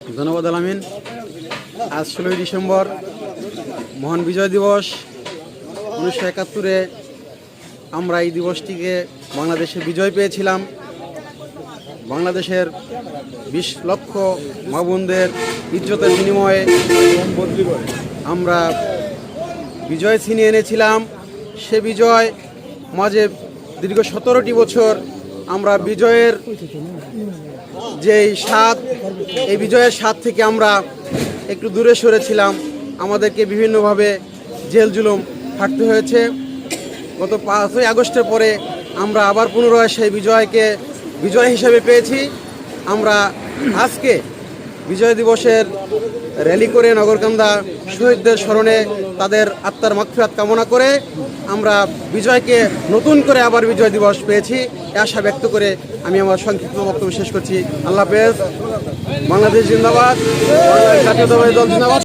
ধন্যবাদ আলামিন। আজ 16ই ডিসেম্বর মহান বিজয় দিবস। 1971-এ আমরা এই দিবসটিকে বাংলাদেশে বিজয় পেয়েছিলাম। বাংলাদেশের 20 লক্ষ মা বোনদের ইজ্জতের বিনিময়ে আমরা বিজয় ছিনিয়ে এনেছিলাম। সে বিজয় মাঝে দীর্ঘ 17টি বছর আমরা বিজয়ের যেই স্বাদ, এই বিজয়ের স্বাদ থেকে আমরা একটু দূরে সরেছিলাম। আমাদেরকে বিভিন্নভাবে জেল জুলুম থাকতে হয়েছে। গত 5ই আগস্টের পরে আমরা আবার পুনরায় সেই বিজয়কে বিজয় হিসেবে পেয়েছি। আমরা আজকে বিজয় দিবসের র্যালি করে নগরকান্দা শহীদদের স্মরণে তাদের আত্মার মাগফিরাত কামনা করে আমরা বিজয়কে নতুন করে আবার বিজয় দিবস পেয়েছি এ আশা ব্যক্ত করে আমি আমার সংক্ষিপ্ত বক্তব্য শেষ করছি। আল্লাহ হাফেজ। বাংলাদেশ জিন্দাবাদ। বাংলাদেশ জাতীয়তাবাদী দল জিন্দাবাদ।